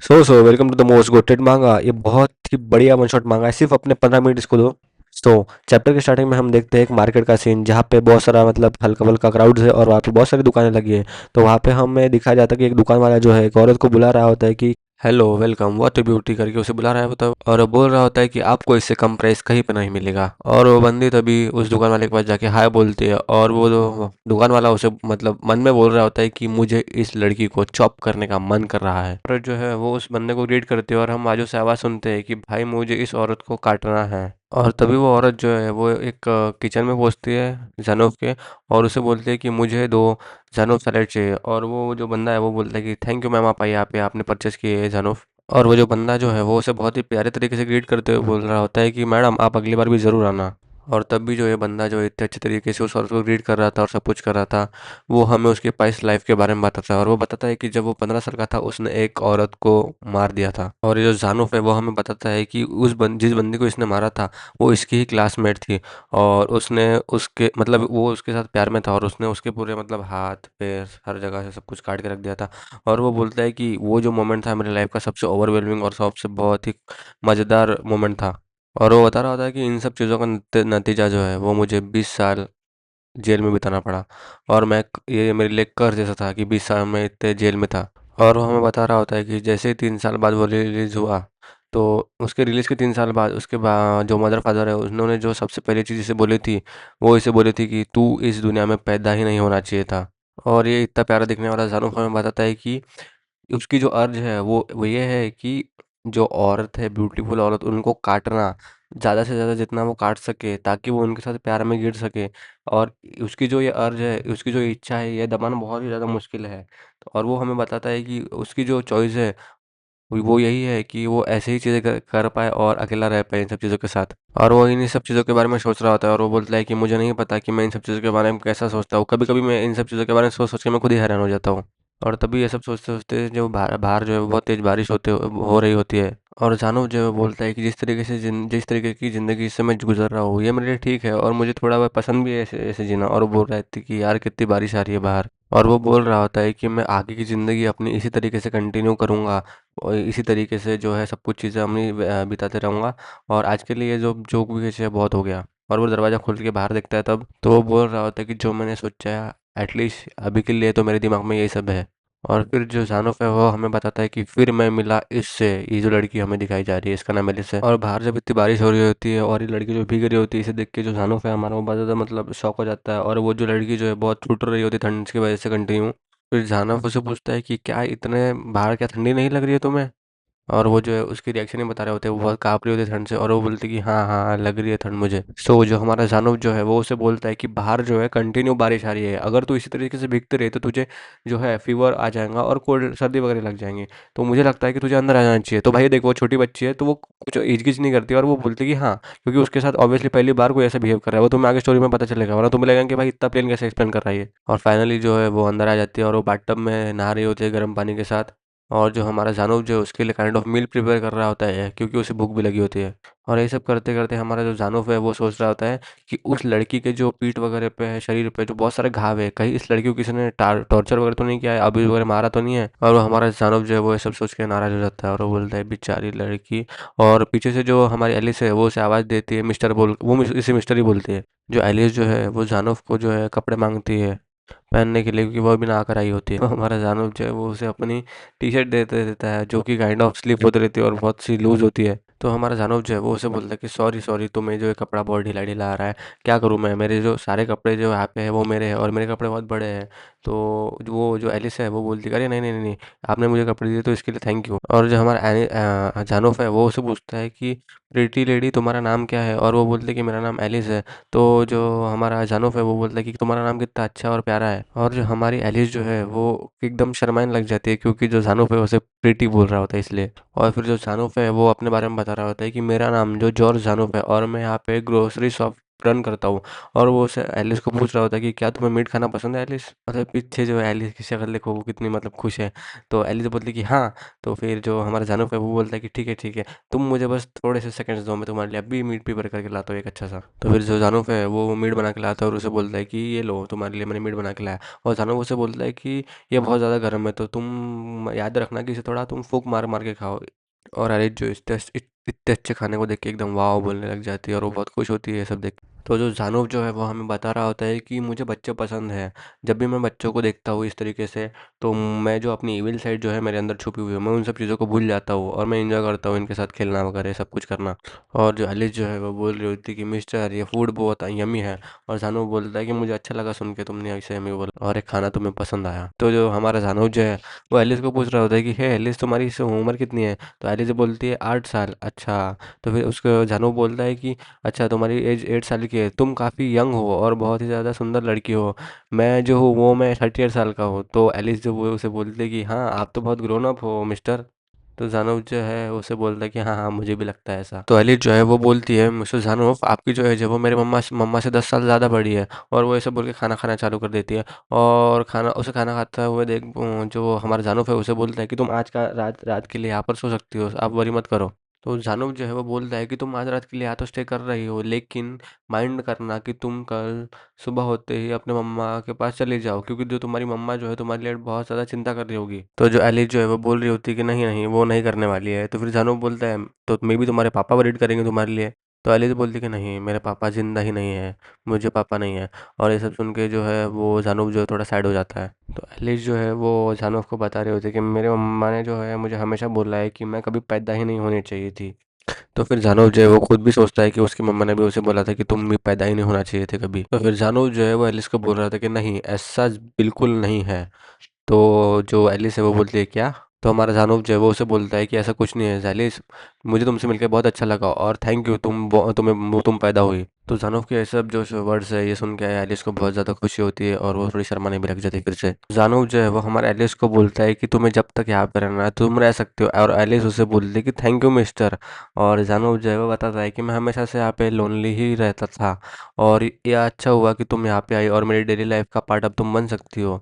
Welcome to the most goated manga. ये बहुत ही बढ़िया वन शॉट मांगा है, सिर्फ अपने 15 मिनट इसको दो। तो चैप्टर के स्टार्टिंग में हम देखते हैं एक मार्केट का सीन, जहाँ पे बहुत सारा मतलब हल्का फुल्का क्राउड है और वहाँ पे बहुत सारी दुकानें लगी है। तो वहाँ पे हमें दिखाया जाता है कि एक दुकान वाला जो है एक औरत को बुला रहा होता है कि हेलो वेलकम व्हाट ब्यूटी करके उसे बुला रहा होता है, और वो बोल रहा होता है कि आपको इससे कम प्राइस कहीं पे नहीं मिलेगा। और वो बंदी तभी उस दुकान वाले के पास जाके हाय बोलती है, और वो जो दुकान वाला उसे मतलब मन में बोल रहा होता है कि मुझे इस लड़की को चॉप करने का मन कर रहा है। और जो है वो उस बंदे को ग्रीट करती है, और हम आजू से आवाज़ सुनते हैं कि भाई मुझे इस औरत को काटना है। और तभी वो औरत जो है वो एक किचन में पहुंचती है जानोव के, और उसे बोलती है कि मुझे दो जानोव सैलेड चाहिए। और वो जो बंदा है वो बोलता है कि थैंक यू मैम, आप आइए, यहाँ पे आपने परचेस किए है जानोव। और वो जो बंदा जो है वो उसे बहुत ही प्यारे तरीके से ग्रीट करते हुए बोल रहा होता है कि मैडम आप अगली बार भी ज़रूर आना। और तब भी जो ये बंदा जो इतने अच्छे तरीके से उस औरत को ग्रीट कर रहा था और सब कुछ कर रहा था, वो हमें उसके पास्ट लाइफ के बारे में बताता है। और वो बताता है कि जब वो 15 साल का था उसने एक औरत को मार दिया था। और ये जो जानूफ है वो हमें बताता है कि जिस बंदी को इसने मारा था वो इसकी ही क्लासमेट थी। और उसने उसके मतलब वो उसके साथ प्यार में था, और उसने उसके पूरे मतलब हाथ पैर हर जगह से सब कुछ काट के रख दिया था। और वो बोलता है कि वो जो मोमेंट था मेरी लाइफ का सबसे ओवरवेलमिंग और सबसे बहुत ही मज़ेदार मोमेंट था। और वो बता रहा होता है कि इन सब चीज़ों का नतीजा जो है वो मुझे 20 साल जेल में बिताना पड़ा। और ये मेरे लिए कर्ज जैसा था कि 20 साल में इतने जेल में था। और वो हमें बता रहा होता है कि जैसे ही 3 साल बाद वो रिलीज़ हुआ, तो उसके रिलीज़ के 3 साल बाद उसके बाद जो मदर फादर है उन्होंने जो सबसे पहली चीज़ इसे बोली थी, वो इसे बोली थी कि तू इस दुनिया में पैदा ही नहीं होना चाहिए था। और ये इतना प्यारा दिखने वाला जानू हमें बताता है कि उसकी जो अर्ज है वो ये है कि जो औरत है, ब्यूटीफुल औरत, उनको काटना ज़्यादा से ज़्यादा जितना वो काट सके ताकि वो उनके साथ प्यार में गिर सके। और उसकी जो ये अर्ज है, उसकी जो इच्छा है, ये दबाना बहुत ही ज़्यादा मुश्किल है। और वो हमें बताता है कि उसकी जो चॉइस है वो यही है कि वो ऐसे ही चीज़ें कर पाए और अकेला रह पाए इन सब चीज़ों के साथ। और वो इन्हीं सब चीज़ों के बारे में सोच रहा होता है, और वो बोलता है कि मुझे नहीं पता कि मैं इन सब चीज़ों के बारे में कैसा सोचता हूँ। कभी कभी मैं इन सब चीज़ों के बारे में सोच सोच के मैं खुद ही हैरान हो जाता हूँ। और तभी ये सब सोचते सोचते जो बाहर बाहर जो है वो बहुत तेज़ बारिश हो रही होती है। और जानू जो है वो बोलता है कि जिस तरीके की ज़िंदगी से मैं गुजर रहा हूँ ये मेरे लिए ठीक है, और मुझे थोड़ा बहुत पसंद भी है ऐसे ऐसे जीना। और वो बोल रहा है कि यार कितनी बारिश आ रही है बाहर। और वो बोल रहा होता है कि मैं आगे की ज़िंदगी अपनी इसी तरीके से कंटिन्यू करूँगा, और इसी तरीके से जो है सब कुछ चीज़ें अपनी बिताते रहूँगा। और आज के लिए जो जोक भी है बहुत हो गया। और वो दरवाज़ा खोल के बाहर देखता है तब तो वो बोल रहा होता है कि जो मैंने सोचा है एटलीस्ट अभी के लिए तो मेरे दिमाग में यही सब है। और फिर जो जानोफ है वो हमें बताता है कि फिर मैं मिला इससे, ये जो लड़की हमें दिखाई जा रही है इसका नाम एलिस है। और बाहर जब इतनी बारिश हो रही होती है और ये लड़की जो भीग रही होती है, इसे देख के जो जानोफ है हमारा वो बहुत ज़्यादा मतलब शॉक हो जाता है। और वो जो लड़की जो है बहुत छूट रही होती है ठंड की वजह से कंटिन्यू। फिर जानव उससे पूछता है कि क्या इतने बाहर क्या ठंडी नहीं लग रही है तुम्हें? और वो जो है उसकी रिएक्शन ही बता रहे होते हैं, वो बहुत काँप रही होती है ठंड से, और वो बोलती है कि हाँ हाँ हाँ, लग रही है ठंड मुझे। सो जो हमारा जानव जो है वो उसे बोलता है कि बाहर जो है कंटिन्यू बारिश आ रही है, अगर तू इसी तरीके से भीगते रहे तो तुझे जो है फीवर आ जाएगा और कोल्ड सर्दी वगैरह लग जाएंगी। तो मुझे लगता है कि तुझे अंदर आ जाना चाहिए। तो भाई देख, वो छोटी बच्ची है तो वो कुछ हिचकिच नहीं करती, और वो बोलती है कि हाँ, क्योंकि उसके साथ ऑब्वियसली पहली बार कोई ऐसा बिहेव कर रहा है। वो तुम्हें आगे स्टोरी में पता चलेगा, वरना तुम्हें लगेगा कि भाई इतना प्लेन कैसे एक्सप्लेन कर रहा है ये। और फाइनली जो है वो अंदर आ जाती है, और वो बाथटब में नहा रही होती है गर्म पानी के साथ। और जो हमारा जानव जो है उसके लिए काइंड ऑफ मील प्रिपेयर कर रहा होता है, क्योंकि उसे भूख भी लगी होती है। और ये सब करते करते हमारा जो जानव है वो सोच रहा होता है कि उस लड़की के जो पीठ वगैरह पे है, शरीर पे जो बहुत सारे घाव है, कहीं इस लड़की को किसी ने टॉर्चर वगैरह तो नहीं किया है, अभी वगैरह मारा तो नहीं है। और वो हमारा जानव जो है वो ये सब सोच के नाराज हो जाता है, और वो बोलता है बेचारी लड़की। और पीछे से जो हमारी एलिस है वो उसे आवाज़ देती है मिस्टर बोल, इसे मिस्टर ही बोलती है। जो एलिस जो है वो जानव को जो है कपड़े मांगती है पहनने के लिए, क्योंकि वो भी नहा कर आई होती है। तो हमारा जानव जो है वो उसे अपनी टी शर्ट देते देता है, जो कि काइंड ऑफ स्लिप होती रहती है और बहुत सी लूज होती है। तो हमारा जानव जो है वो उसे बोलता है कि सॉरी सॉरी, तुम्हें जो है कपड़ा बहुत ढीला ढीला आ रहा है, क्या करूँ मैं, मेरे जो सारे कपड़े जो यहाँ पे है वो मेरे हैं, और मेरे कपड़े बहुत बड़े हैं। तो वो जो एलिस है वो बोलती है अरे नहीं नहीं नहीं नहीं, आपने मुझे कपड़े दिए तो इसके लिए थैंक यू। और जो हमारा जानव है वो उसे पूछता है कि प्रीटी लेडी तुम्हारा नाम क्या है? और वो बोलती है कि मेरा नाम एलिस है। तो जो हमारा जानूफ है वो बोलता है कि तुम्हारा नाम कितना अच्छा और प्यारा है। और जो हमारी एलिस जो है वो एकदम शर्माने लग जाती है, क्योंकि जो जानूफ है उसे प्रीटी बोल रहा होता है इसलिए। और फिर जो जानूफ है वो अपने बारे में बता रहा होता है कि मेरा नाम जो जॉर्ज जानूफ है, और मैं यहाँ पे ग्रोसरी शॉप रन करता हूँ और वो उसे एलिस को पूछ रहा होता है कि क्या तुम्हें मीट खाना पसंद है एलिस? मतलब पीछे जो है एलिस की शक्ल देखो वो कितनी मतलब खुश है। तो एलिस बोलती है कि हाँ। तो फिर जो हमारा जानूप है वो बोलता है कि ठीक है, तुम मुझे बस थोड़े से सेकंड्स दो, मैं तुम्हारे लिए अभी मीट प्रिपेयर करके लाता हूँ एक अच्छा सा। तो फिर जो जानूप है वो मीट बना के लाता है और उसे बोलता है कि ये लो तुम्हारे लिए मैंने मीट बना के लाया। और जानूप उसे बोलता है कि ये बहुत ज़्यादा गर्म है तो तुम याद रखना कि इसे थोड़ा तुम फूक मार मार के खाओ। और एलिस जो इतने अच्छे खाने को देख के एकदम वाह बोलने लग जाती है और वो बहुत खुश होती है ये सब देख के। तो जो जानूप जो है वो हमें बता रहा होता है कि मुझे बच्चे पसंद है। जब भी मैं बच्चों को देखता हूँ इस तरीके से, तो मैं जो अपनी इविल साइड जो है मेरे अंदर छुपी हुई है, मैं उन सब चीज़ों को भूल जाता हूँ और मैं एंजॉय करता हूँ इनके साथ खेलना वगैरह सब कुछ करना। और जो एलिस जो है वो बोल रही होती है कि मिस्टर ये फूड बहुत यम्मी है। और जानू बोलता है कि मुझे अच्छा लगा सुन के तुमने ऐसे यम्मी बोला और एक खाना तुम्हें पसंद आया। तो जो हमारा जानू जो है वो एलिस को पूछ रहा होता है कि हे एलिस तुम्हारी इस उम्र कितनी है? तो एलिस बोलती है 8 साल। अच्छा। तो फिर उसको जानू बोलता है कि अच्छा तुम्हारी एज 8 साल की है, तुम काफ़ी यंग हो और बहुत ही ज़्यादा सुंदर लड़की हो। मैं जो हूँ वो मैं 38 साल का हूँ। तो एलिस जो वो उसे बोलती है कि हाँ आप तो बहुत ग्रोन अप हो मिस्टर। तो जानव जो है उसे बोलता है कि हाँ हाँ मुझे भी लगता है ऐसा। तो एलिस जो है वो बोलती है मिस्टर जानव आपकी जो एज है वो मेरे मम्मा से 10 साल ज़्यादा बड़ी है। और वो ऐसे बोल के खाना खाना चालू कर देती है। और खाना खाते हुए जो हमारा जानव है उसे बोलता है कि तुम आज का रात रात के लिए यहाँ पर सो सकती हो, आप वरी मत करो। तो जानव जो है वो बोलता है कि तुम आज रात के लिए यहाँ तो स्टे कर रही हो, लेकिन माइंड करना कि तुम कल सुबह होते ही अपने मम्मा के पास चले जाओ, क्योंकि जो तुम्हारी मम्मा जो है तुम्हारे लिए बहुत ज़्यादा चिंता कर रही होगी। तो जो एलिस जो है वो बोल रही होती है कि नहीं नहीं वो नहीं करने वाली है। तो फिर जानू बोलता है तो मे भी तुम्हारे पापा वरीड करेंगे तुम्हारे लिए। तो एलिस बोलती है कि नहीं मेरे पापा जिंदा ही नहीं है, मुझे पापा नहीं है। और ये सब सुन के जो है वो जानू जो है थोड़ा सैड हो जाता है। तो एलिस जो है वो जानू को बता रही होती है कि मेरे मम्मा ने जो है मुझे हमेशा बोला है कि मैं कभी पैदा ही नहीं होनी चाहिए थी। तो फिर जानव जो है वो खुद भी सोचता है कि उसकी मम्मा ने भी उसे बोला था कि तुम भी पैदा ही नहीं होना चाहिए थे कभी। तो फिर जानव जो है वो एलिस को बोल रहा था कि नहीं ऐसा बिल्कुल नहीं है। तो जो एलिस है वो बोलती है क्या? तो हमारा जानव जो है वो उसे बोलता है कि ऐसा कुछ नहीं है एलिस, मुझे तुमसे मिलकर बहुत अच्छा लगा और थैंक यू तुम पैदा हुई। तो जानव के ये सब जो वर्ड्स है ये सुन के एलिस को बहुत ज़्यादा खुशी होती है और वो थोड़ी शर्माने भी लग जाती है फिर से। जानव जो है वो हमारे एलिस को बोलता है कि तुम्हें जब तक यहाँ पे रहना है तुम रह सकते हो, और एलिस उसे बोलती है कि थैंक यू मिस्टर। और जानव जो है वो बताता है कि मैं हमेशा से यहाँ पे लोनली ही रहता था और ये अच्छा हुआ कि तुम यहाँ पे आई और मेरी डेली लाइफ का पार्ट अब तुम बन सकती हो।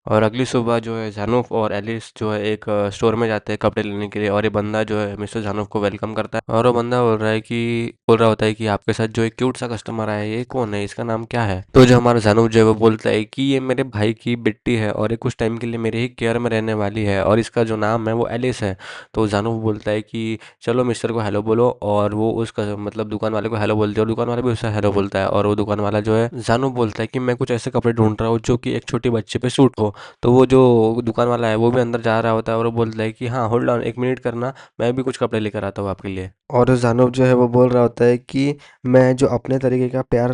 और अगली सुबह जो है जानूफ और एलिस जो है एक स्टोर में जाते हैं कपड़े लेने के लिए, और ये बंदा जो है मिस्टर जानूफ को वेलकम करता है और वो बंदा बोल रहा होता है कि आपके साथ जो एक क्यूट सा कस्टमर आया है ये कौन है, इसका नाम क्या है? तो जो हमारा जानूफ जो है वो बोलता है कि ये मेरे भाई की बेटी है और ये कुछ टाइम के लिए मेरे ही केयर में रहने वाली है और इसका जो नाम है वो एलिस है। तो जानूफ बोलता है कि चलो मिस्टर को हेलो बोलो, और वो उसका मतलब दुकान वाले को हेलो बोलते हैं और दुकान वाला भी उसे हेलो बोलता है। और वो दुकान वाला जो है जानूफ बोलता है कि मैं कुछ ऐसे कपड़े ढूंढ रहा हूँ जो कि एक छोटी बच्चे पे सूट हो। तो वो जो दुकान वाला है वो भी अंदर जा रहा होता है और वो बोलता है कि हाँ होल्ड ऑन एक मिनट करना, मैं भी कुछ कपड़े लेकर आता हूँ आपके लिए। और जानव जो है वो बोल रहा होता है कि मैं जो अपने तरीके का प्यार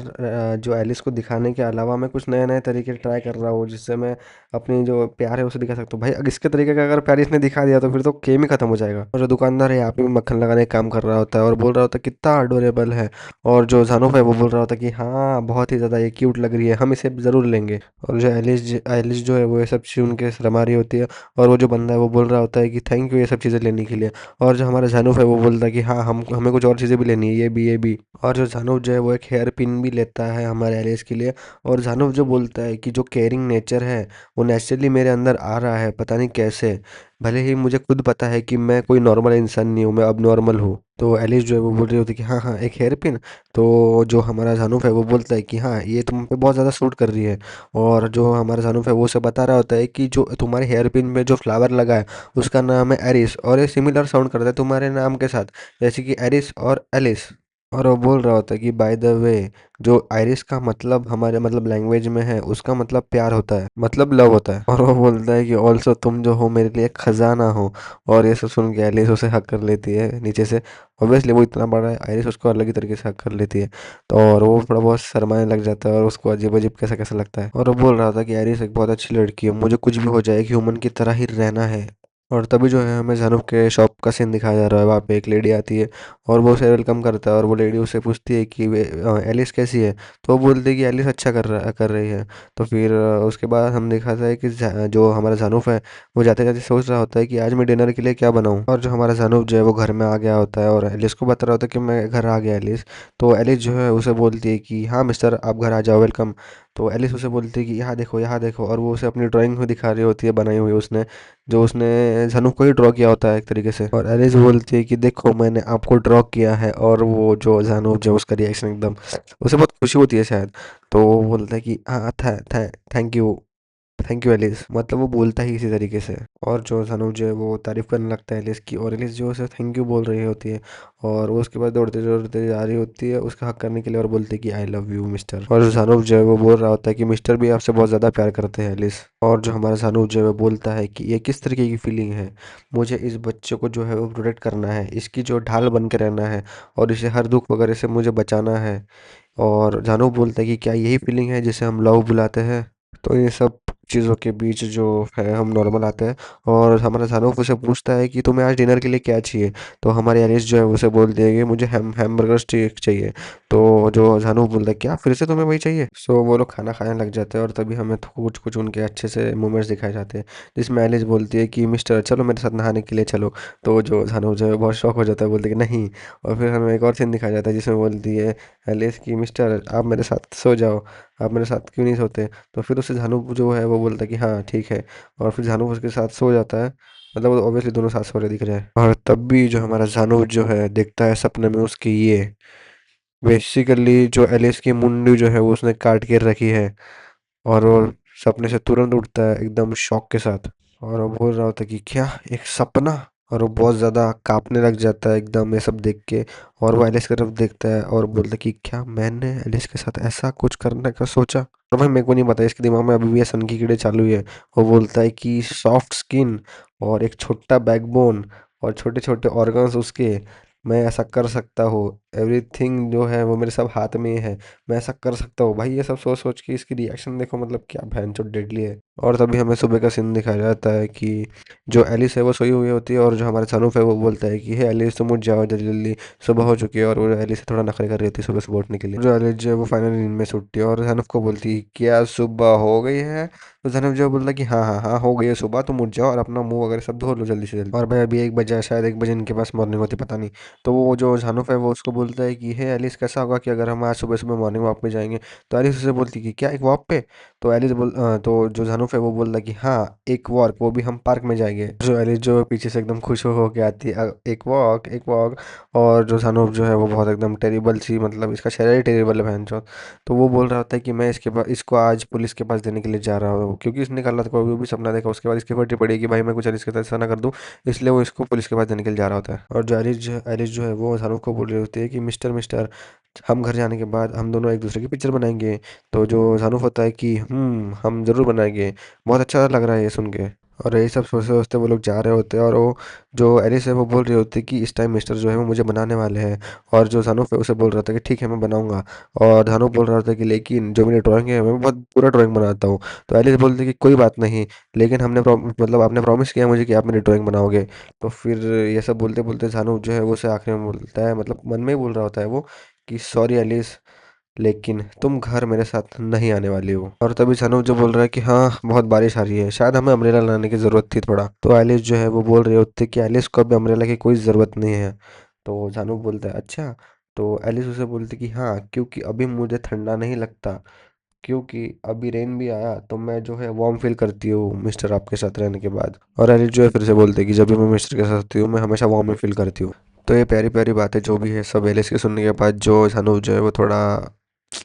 जो एलिस को दिखाने के अलावा मैं कुछ नए नए तरीके ट्राई कर रहा हूँ जिससे मैं अपनी जो प्यार है उसे दिखा सकता हूँ। भाई अगर इसके तरीके का अगर प्यार इसने दिखा दिया तो फिर तो गेम ही खत्म हो जाएगा। और जो दुकानदार है यहाँ पे भी मक्खन लगाने का काम कर रहा होता है और बोल रहा होता है कितना अडोरेबल है। और जो जानव है वो बोल रहा होता है कि हाँ बहुत ही ज़्यादा ये क्यूट लग रही है, हम इसे ज़रूर लेंगे। और जो एलिस जो है वो ये सब सुन के शर्मा रही होती है। और वो जो बंदा है वो बोल रहा होता है कि थैंक यू ये सब चीज़ें लेने के लिए। और जो हमारा जानूफ है वो बोलता है कि हाँ हम हमें कुछ और चीज़ें भी लेनी है, ये भी। और जो जानूफ जो है वो एक हेयर पिन भी लेता है हमारे एलिस के लिए। और जानूफ जो बोलता है कि जो केयरिंग नेचर है वो नेचुरली मेरे अंदर आ रहा है, पता नहीं कैसे। भले ही मुझे खुद पता है कि मैं कोई नॉर्मल इंसान नहीं हूँ, मैं अब नॉर्मल हूँ। तो एलिस जो है वो बोल रही होती है कि हाँ हाँ एक हेयर पिन। तो जो हमारा जानूफ है वो बोलता है कि हाँ ये तुम पे बहुत ज़्यादा सूट कर रही है। और जो हमारा जानूफ है वो उसे बता रहा होता है कि जो तुम्हारे हेयर पिन में जो फ्लावर लगा है उसका नाम है एरिस, और ये सिमिलर साउंड करता है तुम्हारे नाम के साथ, जैसे कि एरिस और एलिस। और वो बोल रहा होता है कि बाय द वे जो आयरिस का मतलब हमारे मतलब लैंग्वेज में है उसका मतलब प्यार होता है, मतलब लव होता है। और वो बोलता है कि ऑल्सो तुम जो हो मेरे लिए एक खजाना हो। और ये सब सुन के एलिस उसे हक कर लेती है नीचे से। ऑब्वियसली वो इतना बड़ा है, आयरिस उसको अलग ही तरीके से हक कर लेती है। तो और वो थोड़ा बहुत शर्माने लग जाता है और उसको अजीब अजीब कैसा कैसा लगता है। और वो बोल रहा था कि आयरिस एक बहुत अच्छी लड़की है, मुझे कुछ भी हो जाए ह्यूमन की तरह ही रहना है। और तभी जो है हमें जानूब के शॉप का सीन दिखाया जा रहा है। वहाँ पे एक लेडी आती है और वो उसे वेलकम करता है, और वो लेडी उससे पूछती है कि एलिस कैसी है। तो वो बोलती है कि एलिस अच्छा कर रही है। तो फिर उसके बाद हम दिखाता है कि जो हमारा जानूब है वो जाते जाते सोच रहा होता है कि आज मैं डिनर के लिए क्या बनाऊँ। और जो हमारा जानूब जो है वो घर में आ गया होता है और एलिस को बता रहा होता है कि मैं घर आ गया एलिस। तो एलिस जो है उसे बोलती है कि हाँ मिस्टर, आप घर आ जाओ, वेलकम। तो एलिस उसे बोलती है कि यहाँ देखो, और वो उसे अपनी ड्राइंग में दिखा रही होती है, बनाई हुई उसने, जो उसने जानू को ही ड्रॉ किया होता है एक तरीके से। और एलिस बोलती है कि देखो मैंने आपको ड्रॉ किया है। और वो जो जानू जो उसका रिएक्शन एकदम, उसे बहुत खुशी होती है शायद। तो वो बोलता है कि हाँ thank you, thank you Alice, मतलब वो बोलता ही इसी तरीके से। और जो धनुष है वो तारीफ करने लगता है एलिस की, और एलिस जो उसे थैंक यू बोल रही होती है। और वो उसके बाद दौड़ते दौड़ते जा रही होती है उसका हक करने के लिए, और बोलती है कि आई लव यू मिस्टर। और जो धनुष जो है वो बोल रहा होता है कि मिस्टर भी आपसे बहुत ज़्यादा प्यार करते हैं एलिस। और जो हमारा धनुष जो है वो बोलता है कि ये किस तरीके की फीलिंग है, मुझे इस बच्चे को जो है वो प्रोटेक्ट करना है, इसकी जो ढाल बन के रहना है, और इसे हर दुख वगैरह से मुझे बचाना है। और जानू बोलता है कि क्या यही फीलिंग है जिसे हम लव बुलाते हैं। तो ये सब चीज़ों के बीच जो है हम नॉर्मल आते हैं, और हमारा जानू उसे पूछता है कि तुम्हें आज डिनर के लिए क्या चाहिए। तो हमारी एलिस जो है उसे बोल देगी मुझे हैमबर्गर स्टेक चाहिए। तो जो जानू बोलता है क्या फिर से तुम्हें वही चाहिए। सो वो लोग खाना खाने लग जाते हैं, और तभी हमें कुछ कुछ उनके अच्छे से मोमेंट्स दिखाए जाते हैं, जिसमें एलिस बोलती है कि मिस्टर चलो मेरे साथ नहाने के लिए चलो। तो जो जानू जो है बहुत शौक हो जाता है, बोलते हैं कि नहीं। और फिर हमें एक और सीन दिखाया जाता है जिसमें बोलती है एलिस की मिस्टर आप मेरे साथ सो जाओ, आप मेरे साथ क्यों नहीं सोते। तो फिर उससे झानू जो है वो बोलता है कि हाँ ठीक है। और फिर झानू उसके साथ सो जाता है, मतलब वो ऑब्वियसली दोनों साथ सो रहे दिख रहे हैं। और तब भी जो हमारा जानू जो है देखता है सपने में उसकी ये, बेसिकली जो एलिस की मुंडी जो है वो उसने काट के रखी है। और वो सपने से तुरंत उठता है एकदम शौक के साथ, और वो बोल रहा होता है कि क्या एक सपना। और वो बहुत ज़्यादा कांपने लग जाता है एकदम ये सब देख के। और वो एलिस की तरफ देखता है और बोलता है कि क्या मैंने एलिस के साथ ऐसा कुछ करने का सोचा। और भाई मेरे को नहीं पता, इसके दिमाग में अभी भी ये सन की कीड़े चालू ही है। वो बोलता है कि सॉफ्ट स्किन और एक छोटा बैकबोन और छोटे छोटे ऑर्गन्स उसके, मैं ऐसा कर सकता हूँ, एवरीथिंग जो है वो मेरे सब हाथ में ही है, मैं ऐसा कर सकता हूँ। भाई ये सब सोच सोच के इसकी रिएक्शन देखो, मतलब क्या भैंचोद डेडली है। और तभी हमें सुबह का सीन दिखाया जाता है कि जो एलिस है वो सोई हुई होती है, और जो हमारे सनूफ है वो बोलता है कि हे एलिस तुम उठ जाओ जल्दी जल्दी, सुबह हो चुकी है। और वो एलिस से थोड़ा नखरे कर रही होती है सुबह सुबह उठने के लिए। जो एलिस जो है वो फाइनली नींद में से उठती है और सनूफ को बोलती है क्या सुबह हो गई है। तो सनूफ जो है बोलता है कि हाँ हाँ हाँ हो गई है सुबह, तुम उठ जाओ और अपना मुंह वगैरह सब धो लो जल्दी से जल्दी। और भाई अभी 1 बजे है, शायद 1 बजे इनके पास मॉर्निंग होती पता नहीं। तो वो जो जानूफ है वो उसको बोलता है कि हे एलिस कैसा होगा कि अगर हम आज सुबह सुबह मॉर्निंग वॉक पे जाएंगे। तो एलिस उसे बोलती है कि क्या एक वॉक पे। तो तो जो जानूफ है वो बोल रहा कि हाँ एक वॉक, वो भी हम पार्क में जाएंगे। जो एलिस जो है पीछे से एकदम खुश हो के आती है एक वॉक एक वॉक। और जो जानूफ जो है वो बहुत एकदम टेरिबल सी, मतलब इसका शरीर ही टेरिबल है बहनचोद। तो वो बोल रहा होता है कि मैं इसके पास इसको आज पुलिस के पास देने के लिए जा रहा हूँ, क्योंकि इसने कल रात को भी सपना देखा, उसके बाद इसकी फटी पड़ी कि भाई मैं कुछ एलिस के साथ ऐसा ना कर दूँ। इसलिए वो इसको पुलिस के पास देने के लिए जा रहा होता है। और जो एलिस जो है वो जानूफ को बोल रही होती है कि मिस्टर मिस्टर, हम घर जाने के बाद हम दोनों एक दूसरे की पिक्चर बनाएंगे। तो जो जानूफ होता है कि हम ज़रूर बनाएंगे, बहुत अच्छा लग रहा है ये सुन के। और यही सब सोचते सोचते वो लोग जा रहे होते हैं, और वो जो एलिस है वो बोल रही होती है कि इस टाइम मिस्टर जो है वो मुझे बनाने वाले हैं। और जो जानूफ है उसे बोल रहा था कि ठीक है मैं बनाऊंगा। और जानूफ बोल रहा था कि लेकिन जो मेरी ड्राइंग है मैं बहुत पूरा ड्राइंग बनाता हूँ। तो एलिस बोलती है कि कोई बात नहीं, लेकिन मतलब आपने प्रॉमिस किया मुझे कि आप मेरी ड्राइंग बनाओगे। तो फिर ये सब बोलते बोलते जानूफ जो है वो उसे आखिर में बोलता है, मतलब मन में ही बोल रहा होता है वो, कि सॉरी एलिस, लेकिन तुम घर मेरे साथ नहीं आने वाली हो। और तभी सनू जो बोल रहा है कि हाँ बहुत बारिश आ रही है, शायद हमें अम्ब्रेला लाने की ज़रूरत थी थोड़ा। तो एलिस जो है वो बोल रही होती है कि एलिस को अभी अम्ब्रेला की कोई ज़रूरत नहीं है। तो जानू बोलता है अच्छा। तो एलिस उसे बोलती कि हाँ क्योंकि अभी मुझे ठंडा नहीं लगता, क्योंकि अभी रेन भी आया तो मैं जो है वार्म फील करती हूँ मिस्टर आपके साथ रहने के बाद। और एलिस जो है फिर से बोलते कि जब भी मैं मिस्टर के साथ होती हूँ मैं हमेशा वार्म ही फील करती हूँ। तो ये प्यारी प्यारी बातें जो भी है सब एलिस के सुनने के बाद जो जानू जो है वो थोड़ा,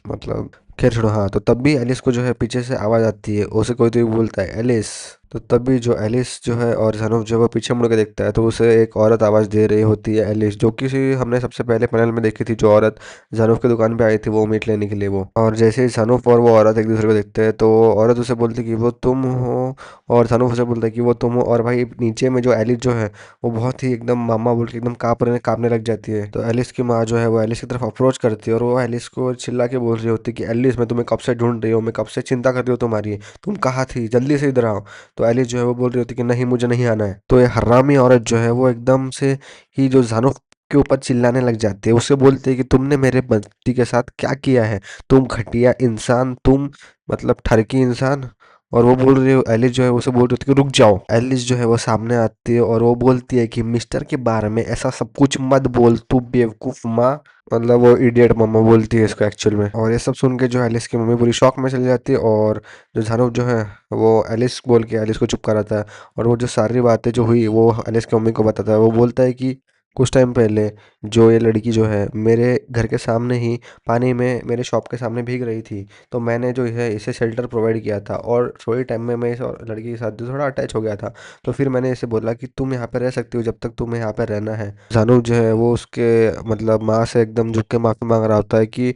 मतलब खैर छोड़ो। हाँ तो तब भी एलिस को जो है पीछे से आवाज़ आती है, उसे कोई तो बोलता है एलिस। तो तब भी जो एलिस जो है और जानूप जो है वो पीछे मुड़ के देखता है, तो उसे एक औरत आवाज़ दे रही होती है एलिस, जो कि हमने सबसे पहले पैनल में देखी थी, जो औरत जानूप की दुकान पे आई थी वो मीट लेने के लिए वो। और जैसे ही जानूप और वो औरत एक दूसरे को देखते हैं तो औरत उसे बोलती है कि वो तुम हो, और जानूप उसे बोलता है कि वो तुम हो। और भाई नीचे में जो एलिस जो है वो बहुत ही एकदम मामा बोल के एकदम कांपने लग जाती है। तो एलिस की माँ जो है वो एलिस की तरफ अप्रोच करती है, और वो एलिस को चिल्ला के बोल रही होती है कि एलिस मैं तुम्हें कब से ढूंढ रही हूँ, मैं कब से चिंता कर रही हूँ तुम्हारी, तुम कहाँ थी, जल्दी से इधर आओ। तो तो एलिस जो है वो बोल रही होती है कि नहीं मुझे नहीं आना है। तो ये हरामी औरत जो है वो एकदम से ही जो जानव के ऊपर चिल्लाने लग जाती है, उससे बोलते है कि तुमने मेरे बच्ची के साथ क्या किया है, तुम घटिया इंसान, तुम मतलब ठरकी इंसान। और वो बोल रही हो एलिस जो है उसे बोल रही होती है कि रुक जाओ। एलिस जो है वो सामने आती है और वो बोलती है कि मिस्टर के बारे में ऐसा सब कुछ मत बोल, तू बेवकूफ माँ। मतलब वो इडियट मम्मा बोलती है इसको एक्चुअल में। और ये सब सुन के जो एलिस की मम्मी पूरी शॉक में चली जाती है, और जो झानू जो है वो एलिस बोल के एलिस को चुप कराता है। और वो जो सारी बातें जो हुई वो एलिस की मम्मी को बताता है। वो बोलता है कि कुछ टाइम पहले जो ये लड़की जो है मेरे घर के सामने ही पानी में मेरे शॉप के सामने भीग रही थी, तो मैंने जो है इसे शेल्टर प्रोवाइड किया था, और थोड़ी टाइम में मैं इस लड़की के साथ जो थोड़ा अटैच हो गया था। तो फिर मैंने इसे बोला कि तुम यहाँ पे रह सकती हो जब तक तुम्हें यहाँ पे रहना है। जानू जो है वो उसके मतलब माँ से एकदम झुक के माफ़ी मांग रहा होता है कि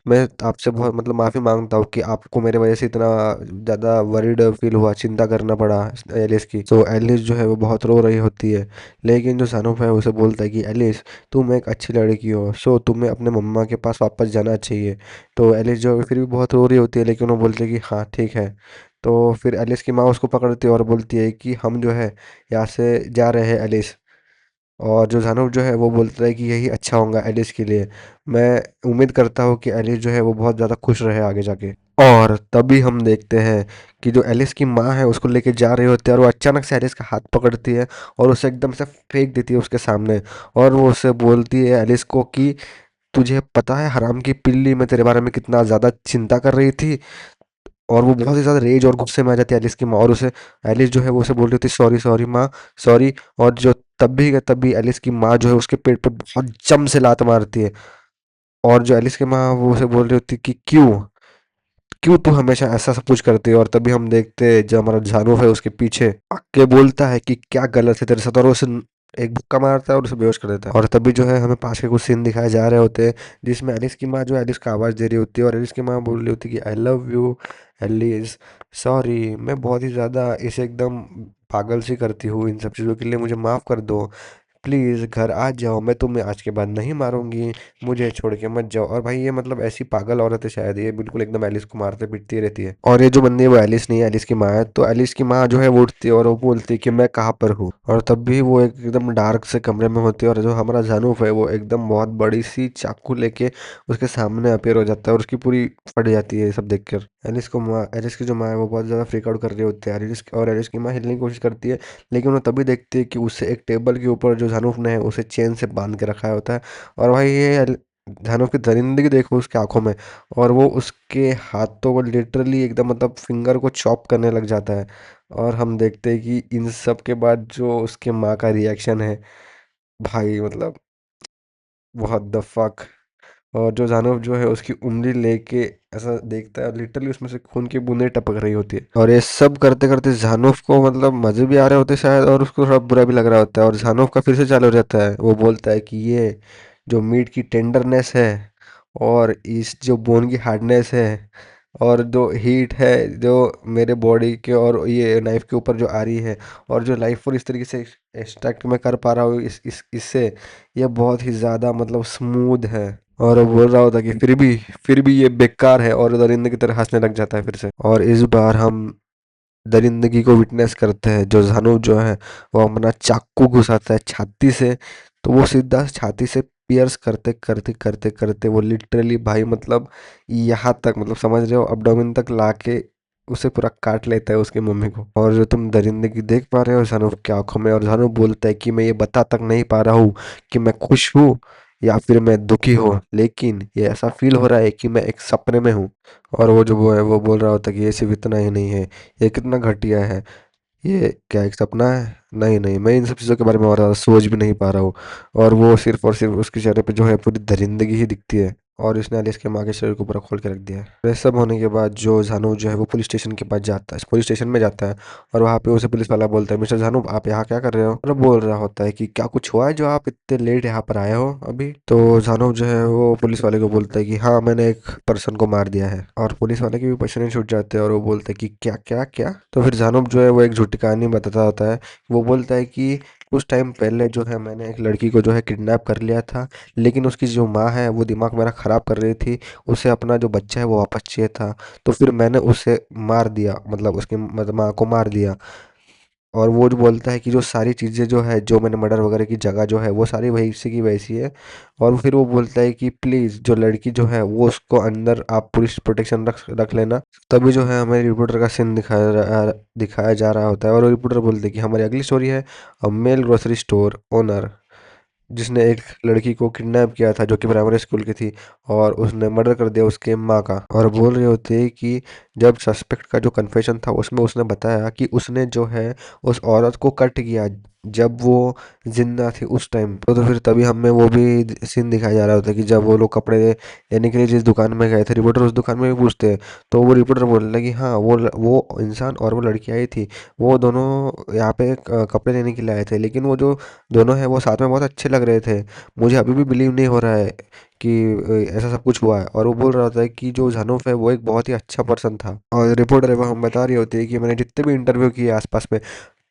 मैं आपसे बहुत मतलब माफ़ी मांगता हूँ कि आपको मेरे वजह से इतना ज़्यादा वरीड फील हुआ, चिंता करना पड़ा एलिस की। तो एलिस जो है वो बहुत रो रही होती है, लेकिन जो सनूप है उसे बोलता है कि एलिस तुम एक अच्छी लड़की हो, सो तुम्हें अपने मम्मा के पास वापस जाना चाहिए। तो एलिस जो है फिर भी बहुत रो रही होती है, लेकिन वो बोलती है कि हाँ ठीक है। तो फिर एलिस की माँ उसको पकड़ती है और बोलती है कि हम जो है यहाँ से जा रहे हैं एलिस। और जो जानव जो है वो बोलता है कि यही अच्छा होगा एलिस के लिए। मैं उम्मीद करता हूँ कि एलिस जो है वो बहुत ज़्यादा खुश रहे आगे जाके। और तभी हम देखते हैं कि जो एलिस की माँ है उसको लेके जा रही होती है, और वो अचानक से एलिस का हाथ पकड़ती है और उसे एकदम से फेंक देती है उसके सामने। और वो उसे बोलती है एलिस को कि तुझे पता है हराम की पिल्ली, मैं तेरे बारे में कितना ज़्यादा चिंता कर रही थी। और वो बहुत ही ज़्यादा रेज और गुस्से में आ जाती है एलिस की माँ, और उसे एलिस जो है वो उसे बोल रही थी सॉरी सॉरी माँ, सॉरी। और जो तभी एलिस की माँ जो है उसके पेट पे बहुत जम से लात मारती है। और जो एलिस की माँ वो उसे बोल रही होती है कि क्यों क्यों तू हमेशा ऐसा सब कुछ करती है। और तभी हम देखते हैं जो हमारा जानू है उसके पीछे आके बोलता है कि क्या गलत है तेरे साथ, और उसे एक मुक्का मारता है और उसे बेहोश कर देता है। और तभी जो है हमें पास के कुछ सीन दिखाए जा रहे होते हैं जिसमें एलिस की माँ जो है एलिस का आवाज़ दे रही होती है, और एलिस की माँ बोल रही होती है कि I love you Alice, sorry मैं बहुत ही ज़्यादा इसे एकदम पागल सी करती हूँ, इन सब चीज़ों के लिए मुझे माफ़ कर दो, प्लीज़ घर आ जाओ, मैं तुम्हें आज के बाद नहीं मारूंगी, मुझे छोड़ के मत जाओ। और भाई ये मतलब ऐसी पागल औरत है शायद, ये बिल्कुल एकदम एलिस को मारते पीटती रहती है। और ये जो बंदी है वो एलिस नहीं है, एलिस की माँ है। तो एलिस की माँ जो है वो उठती है और वो बोलती है कि मैं कहाँ पर हूँ। और तब भी वो एकदम डार्क से कमरे में होती है, और जो हमारा जानूफ है वो एकदम बहुत बड़ी सी चाकू लेके उसके सामने अपेयर हो जाता है, और उसकी पूरी फट जाती है ये सब देखकर। एलिस की जो माँ है वो बहुत ज़्यादा फ्रीक आउट कर रही होती है एलिस की माँ हिलने की कोशिश करती है, लेकिन वो तभी देखती है कि उससे एक टेबल के ऊपर जो झानूफ ने है उसे चेन से बांध के रखा होता है। और भाई ये झानूफ की दरिंदगी देखो उसके आंखों में, और वो उसके हाथों को लिटरली एकदम मतलब फिंगर को चॉप करने लग जाता है। और हम देखते हैं कि इन सब के बाद जो उसके माँ का रिएक्शन है, भाई मतलब बहुत द फक। और जो जानव जो है उसकी उंगली लेके ऐसा देखता है, और लिटरली उसमें से खून की बूंदें टपक रही होती है। और ये सब करते करते जानव को मतलब मजे भी आ रहे होते हैं शायद, और उसको थोड़ा बुरा भी लग रहा होता है। और जानव का फिर से चालू हो जाता है, वो बोलता है कि ये जो मीट की टेंडरनेस है, और इस जो बोन की हार्डनेस है, और जो हीट है जो मेरे बॉडी के और ये नाइफ के ऊपर जो आ रही है, और जो लाइफ और इस तरीके से एक्सट्रैक्ट मैं कर पा रहा हूँ इससे, ये बहुत ही ज़्यादा मतलब स्मूथ है। और वो बोल रहा होता कि फिर भी ये बेकार है, और दरिंदे की तरह हंसने लग जाता है फिर से। और इस बार हम दरिंदगी को विटनेस करते हैं, जो जानू जो है वो अपना चाकू घुसाता है छाती से, तो वो सीधा छाती से पियर्स करते करते करते करते वो लिटरली भाई मतलब यहाँ तक मतलब समझ रहे हो अब्डोमेन तक लाके उसे पूरा काट लेता है उसकी मम्मी को। और जो तुम दरिंदगी देख पा रहे हो जानू की आंखों में, और जानू बोलता है कि मैं ये बता तक नहीं पा रहा हूँ कि मैं खुश हूँ या फिर मैं दुखी हूँ, लेकिन ये ऐसा फील हो रहा है कि मैं एक सपने में हूँ। और वो है वो बोल रहा होता है कि ये सिर्फ इतना ही नहीं है, ये कितना घटिया है, ये क्या एक सपना है, नहीं नहीं मैं इन सब चीज़ों के बारे में और ज़्यादा सोच भी नहीं पा रहा हूँ। और सिर्फ उसके चेहरे पे जो है पूरी दरिंदगी ही दिखती है, और इसने एलिस के माँ के शरीर को पूरा खोल के रख दिया है। ये सब होने के बाद जो जानू जो है वो पुलिस स्टेशन के पास जाता है, पुलिस स्टेशन में जाता है। और वहाँ पे उसे पुलिस वाला बोलता है मिस्टर जानू आप यहाँ क्या कर रहे हो। और बोल रहा होता है कि क्या कुछ हुआ है जो आप इतने लेट यहाँ पर आए हो अभी। तो जानू जो है वो पुलिस वाले को बोलता है कि हाँ मैंने एक पर्सन को मार दिया है। और पुलिस वाले के भी पसीने छूट जाते हैं, और वो बोलते हैं कि क्या क्या क्या। तो फिर जानू जो है वो एक झूठी कहानी बताता होता है। वो बोलता है कि कुछ टाइम पहले जो है मैंने एक लड़की को जो है किडनैप कर लिया था, लेकिन उसकी जो माँ है वो दिमाग मेरा ख़राब कर रही थी, उसे अपना जो बच्चा है वो वापस चाहिए था। तो फिर मैंने उसे मार दिया, मतलब उसकी मतलब माँ को मार दिया। और वो जो बोलता है कि जो सारी चीज़ें जो है, जो मैंने मर्डर वगैरह की जगह जो है वो सारी वैसी की वैसी है। और फिर वो बोलता है कि प्लीज़ जो लड़की जो है वो उसको अंदर आप पुलिस प्रोटेक्शन रख रख लेना। तभी जो है हमें रिपोर्टर का सीन दिखाया जा रहा होता है, और रिपोर्टर बोलते हैं कि हमारी अगली स्टोरी है अ मेल ग्रोसरी स्टोर ओनर जिसने एक लड़की को किडनैप किया था जो कि प्राइमरी स्कूल की थी, और उसने मर्डर कर दिया उसके माँ का। और बोल रहे होते हैं कि जब सस्पेक्ट का जो कन्फेशन था उसमें उसने बताया कि उसने जो है उस औरत को कट किया जब वो जिंदा थी उस टाइम। तो फिर तभी हमें वो भी सीन दिखाया जा रहा होता है कि जब वो लोग कपड़े लेने के लिए जिस दुकान में गए थे, रिपोर्टर उस दुकान में भी पूछते हैं, तो वो रिपोर्टर बोल रहा है कि हाँ वो इंसान और वो लड़की आई थी, वो दोनों यहाँ पे कपड़े लेने के लिए आए थे, लेकिन वो जो दोनों हैं वो साथ में बहुत अच्छे लग रहे थे। मुझे अभी भी बिलीव नहीं हो रहा है कि ऐसा सब कुछ हुआ है। और वो बोल रहा होता है कि जो जानूफ है वो एक बहुत ही अच्छा पर्सन था। और रिपोर्टर है वो हम बता रही होती है कि मैंने जितने भी इंटरव्यू किए आसपास में,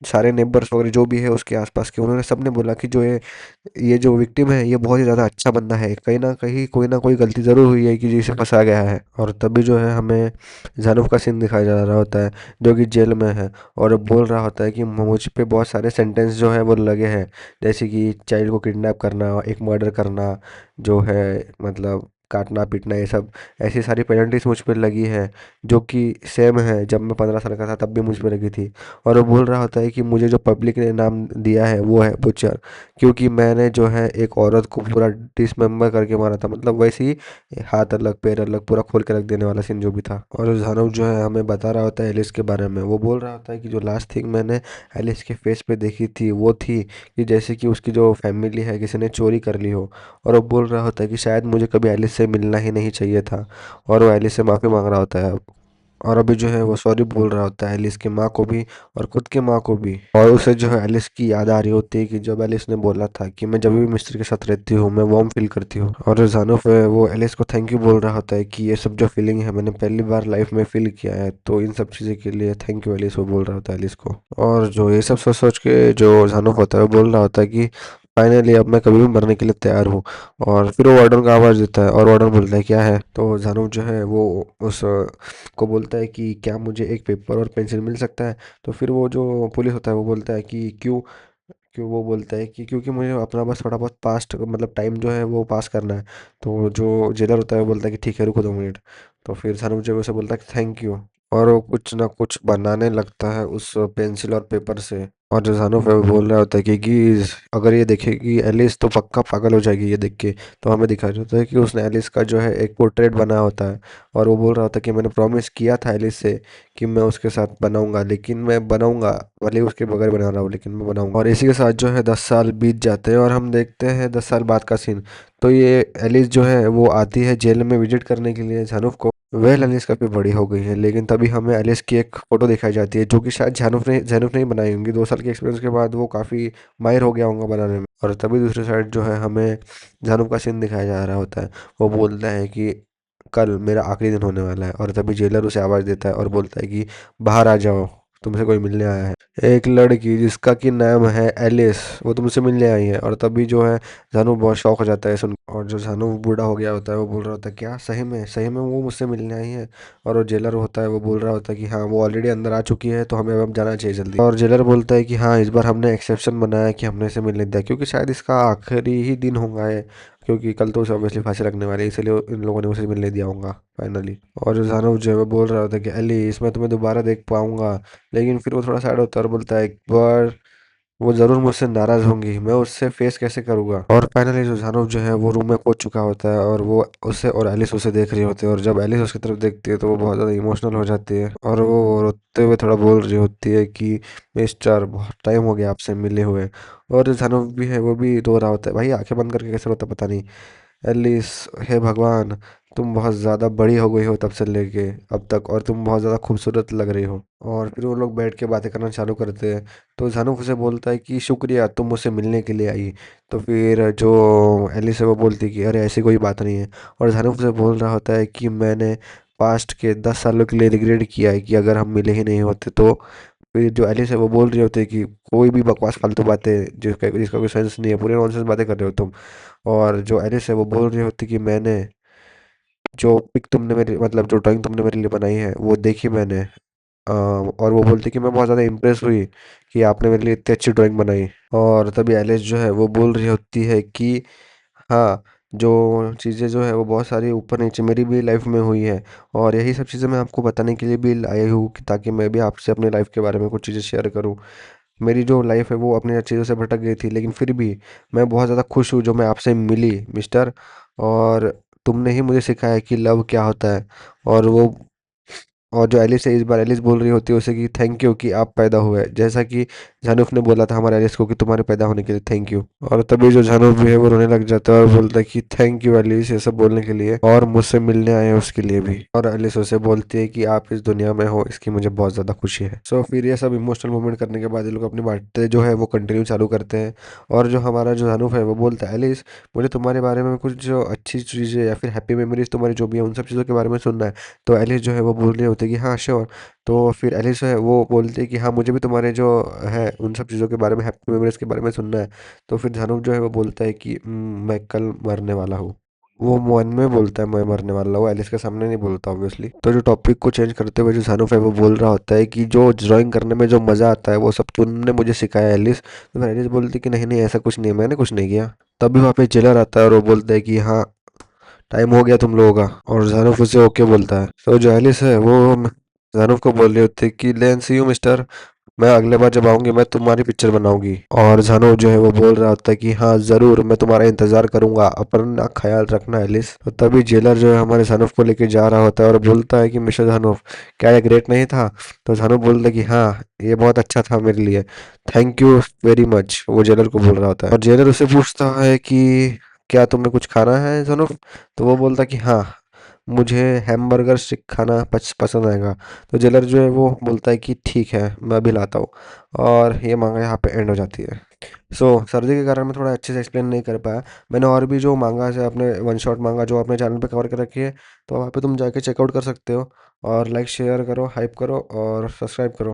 सारे नेबर्स वगैरह जो भी है उसके आसपास के, उन्होंने सबने बोला कि जो ये जो विक्टिम है ये बहुत ही ज़्यादा अच्छा बंदा है, कहीं ना कोई गलती ज़रूर हुई है कि जिसे फंसा गया है। और तभी जो है हमें जानूफ का सीन दिखाया जा रहा होता है जो कि जेल में है, और बोल रहा होता है कि मुझ पे बहुत सारे सेंटेंस जो है वो लगे हैं, जैसे कि चाइल्ड को किडनैप करना, एक मर्डर करना, जो है मतलब काटना पीटना, ये सब ऐसी सारी पेनल्टीज मुझ पर लगी है जो कि सेम है जब मैं 15 साल का था तब भी मुझ पर लगी थी। और वो बोल रहा होता है कि मुझे जो पब्लिक ने नाम दिया है वो है बुचर, क्योंकि मैंने जो है एक औरत को पूरा डिसमेंबर करके मारा था, मतलब वैसे ही हाथ अलग पैर अलग पूरा खोल के रख देने वाला सीन जो भी था। और जानव जो है हमें बता रहा होता है एलिस के बारे में। वो बोल रहा होता है कि जो लास्ट थिंग मैंने एलिस के फेस पे देखी थी वो थी कि जैसे कि उसकी जो फैमिली है किसी ने चोरी कर ली हो। और वो बोल रहा होता है कि शायद मुझे कभी एलिस से मिलना ही नहीं चाहिए था, और वो एलिस से माफ़ी मांग रहा होता है। और अभी जो है वो सॉरी बोल रहा होता है एलिस की माँ को भी और खुद की माँ को भी। और उसे जो है एलिस की याद आ रही होती है कि जब एलिस ने बोला था कि मैं जब भी मिस्टर के साथ रहती हूँ मैं वार्म फील करती हूँ। और जानूफ है वो एलिस को थैंक यू बोल रहा होता है कि ये सब जो फीलिंग है मैंने पहली बार लाइफ में फील किया है, तो इन सब चीज़ों के लिए थैंक यू एलिस, वो बोल रहा होता है एलिस को। और जो ये सब सोच सोच के जो जानूफ होता है वो बोल रहा होता है कि फाइनली अब मैं कभी भी मरने के लिए तैयार हूँ। और फिर वो वार्डन का आवाज़ देता है और वार्डन बोलता है क्या है, तो जानूफ जो है वो उस को बोलता है कि क्या मुझे एक पेपर और पेंसिल मिल सकता है। तो फिर वो जो पुलिस होता है वो बोलता है कि क्यों, क्यों वो बोलता है कि क्योंकि मुझे अपना बस थोड़ा बहुत पास्ट मतलब टाइम जो है वो पास करना है। तो जो जेलर होता है वो बोलता है कि ठीक है रुको 2 मिनट। तो फिर सनम जो है उसे बोलता है कि थैंक यू, और वो कुछ ना कुछ बनाने लगता है उस पेंसिल और पेपर से। और जो जानू है वो बोल रहा होता है कि अगर ये देखेगी एलिस तो पक्का पागल हो जाएगी ये देख के। तो हमें दिखाया जाता है कि उसने एलिस का जो है एक पोर्ट्रेट बना होता है, और वो बोल रहा होता है कि मैंने प्रॉमिस किया था एलिस से कि मैं उसके साथ बनाऊंगा, लेकिन मैं बनाऊंगा, भले ही उसके बगैर बना रहा हूँ लेकिन मैं बनाऊंगा। और इसी के साथ जो है 10 साल बीत जाते हैं और हम देखते हैं 10 साल बाद का सीन। तो ये एलिस जो है वो आती है जेल में विजिट करने के लिए जानूफ को। वह एलिस काफ़ी बड़ी हो गई है, लेकिन तभी हमें एलिस की एक फ़ोटो दिखाई जाती है जो कि शायद जानूफ ने ही बनाई होंगी। 2 साल के एक्सपीरियंस के बाद वो काफ़ी माहिर हो गया होगा बनाने में। और तभी दूसरी साइड जो है हमें जानूफ का सीन दिखाया जा रहा होता है। वो बोलता है कि कल मेरा आखिरी दिन होने वाला है, और तभी जेलर उसे आवाज़ देता है और बोलता है कि बाहर आ जाओ, तुमसे कोई मिलने आया है। एक लड़की जिसका कि नाम है एलिस, वो तुमसे मिलने आई है। और तभी जो है जानू बहुत शौक हो जाता है सुन। और जो जानू बूढ़ा हो गया होता है वो बोल रहा होता है क्या सही में वो मुझसे मिलने आई है। और वो जेलर होता है वो बोल रहा होता है कि हाँ वो ऑलरेडी अंदर आ चुकी है, तो हमें अब जाना चाहिए जल्दी। और जेलर बोलता है कि हाँ इस बार हमने एक्सेप्शन बनाया है कि हमने इसे मिलने दिया, क्योंकि शायद इसका आखिरी ही दिन होगा है, क्योंकि कल तो उसे ऑब्वियसली फांसी लगने वाली है, इसलिए इन लोगों ने उसे मिलने दिया होगा फाइनली। और जो जानव जो है वो बोल रहा होता है कि अली इसमें तुम्हें दोबारा देख पाऊंगा, लेकिन फिर वो थोड़ा सैड होता है और बोलता है एक बार वो ज़रूर मुझसे नाराज़ होंगी, मैं उससे फेस कैसे करूँगा। और फाइनली जो जानव जो है वो रूम में पहुंच चुका होता है, और वो उसे और एलिस उसे देख रही होती है, और जब एलिस उसकी तरफ देखती है तो वो बहुत ज़्यादा इमोशनल हो जाती है, और वो रोते हुए थोड़ा बोल रही होती है कि मिस्टर बहुत टाइम हो गया आपसे मिले हुए। और जो जानव भी है वो भी रो रहा होता है, भाई आंखें बंद करके कैसे रोता पता नहीं। एलिस, हे भगवान, तुम बहुत ज़्यादा बड़ी हो गई हो तब से लेके अब तक, और तुम बहुत ज़्यादा खूबसूरत लग रही हो। और फिर वो लोग बैठ के बातें करना चालू करते हैं। तो जानूक उसे बोलता है कि शुक्रिया तुम मुझसे मिलने के लिए आई। तो फिर जो एलिस है वो बोलती है कि अरे ऐसी कोई बात नहीं है। और जानूक उसे बोल रहा होता है कि मैंने पास्ट के 10 सालों के लिए रिग्रेट किया है कि अगर हम मिले ही नहीं होते तो। फिर जो एलिस है वो बोल रही होती है कि कोई भी बकवास फालतू बातें जिसका कोई सेंस नहीं है, पूरे नॉनसेंस बातें कर रहे हो तुम। और जो एलिस है वो बोल रही होती कि मैंने जो पिक तुमने मेरी मतलब जो ड्राइंग तुमने मेरे लिए बनाई है वो देखी मैंने, और वो बोलती कि मैं बहुत ज़्यादा इम्प्रेस हुई कि आपने मेरे लिए इतनी अच्छी ड्राइंग बनाई। और तभी एलिस जो है वो बोल रही होती है कि हाँ, जो चीज़ें जो है वो बहुत सारी ऊपर नीचे मेरी भी लाइफ में हुई है, और यही सब चीज़ें मैं आपको बताने के लिए भी आई हूँ कि ताकि मैं भी आपसे अपनी लाइफ के बारे में कुछ चीज़ें शेयर करूँ। मेरी जो लाइफ है वो अपनी चीज़ों से भटक गई थी, लेकिन फिर भी मैं बहुत ज़्यादा खुश हूँ जो मैं आपसे मिली मिस्टर। और तुमने ही मुझे सिखाया कि लव क्या होता है। और वो और जो एलिस है, इस बार एलिस बोल रही होती है उसे कि थैंक यू कि आप पैदा हुए, जैसा कि जानूफ ने बोला था हमारे एलिस को कि तुम्हारे पैदा होने के लिए थैंक यू। और तभी जो जानूफ भी है वो रोने लग जाता है और बोलता है कि थैंक यू एलिस ये सब बोलने के लिए और मुझसे मिलने आए हैं उसके लिए भी। और एलिस उसे बोलती है कि आप इस दुनिया में हो इसकी मुझे बहुत ज़्यादा खुशी है। सो फिर ये सब इमोशनल मोमेंट करने के बाद ये लोग अपनी बातें जो है वो कंटिन्यू चालू करते हैं। और जो हमारा जो जानूफ है वो बोलता है एलिस, मुझे तुम्हारे बारे में कुछ जो अच्छी चीज़ें या फिर हैप्पी मेमोरीज तुम्हारी जो भी है उन सब चीज़ों के बारे में सुनना है। तो एलिस जो है वो बोल रही होती है कि हाँ श्योर। तो फिर एलिस है वो बोलती है कि हाँ मुझे भी तुम्हारे जो है उन सब चीज़ों के बारे में हैप्पी मेमोरीज के बारे में सुनना है। तो फिर धनुष जो है वो बोलता है कि मैं कल मरने वाला हूँ। वो मन में बोलता है मैं मरने वाला हूँ, एलिस के सामने नहीं बोलता ऑब्वियसली। तो जो टॉपिक को चेंज करते हुए जो जानूफ है वो बोल रहा होता है कि जो ड्राइंग करने में जो मज़ा आता है वो सब तुमने मुझे सिखाया एलिस। तो फिर एलिस बोलती है कि नहीं नहीं ऐसा कुछ नहीं है, मैंने कुछ नहीं किया। तभी वहाँ पे जेलर आता है और वो बोलता है कि हाँ टाइम हो गया तुम लोगों का। और जानूफ उसे ओके बोलता है। तो जो एलिस है वो जानूफ को बोल रही होती है कि लेन सी यू मिस्टर, मैं अगले बार जब आऊंगी मैं तुम्हारी पिक्चर बनाऊंगी। और जानूफ जो है वो बोल रहा होता है कि हाँ ज़रूर मैं तुम्हारा इंतज़ार करूंगा, अपना ख्याल रखना एलिस। तो तभी जेलर जो है हमारे जानूफ को लेके जा रहा होता है और बोलता है कि मिस्टर जानूफ क्या ये ग्रेट नहीं था। तो जानूफ बोलता है कि हाँ ये बहुत अच्छा था मेरे लिए, थैंक यू वेरी मच, वो जेलर को बोल रहा होता है। और जेलर उसे पूछता है कि क्या तुम्हें कुछ खाना है जानूफ। तो वो बोलता है कि हाँ मुझे हैमबर्गर स्टिक खाना पसंद आएगा। तो जेलर जो है वो बोलता है कि ठीक है मैं अभी लाता हूँ। और ये मांगा यहाँ पे एंड हो जाती है। सर्दी के कारण मैं थोड़ा अच्छे से एक्सप्लेन नहीं कर पाया। मैंने और भी जो मांगा है अपने वन शॉट मांगा जो अपने चैनल पे कवर कर रखी है, तो वहाँ पे तुम जाके चेकआउट कर सकते हो। और लाइक शेयर करो, हाइप करो और सब्सक्राइब करो।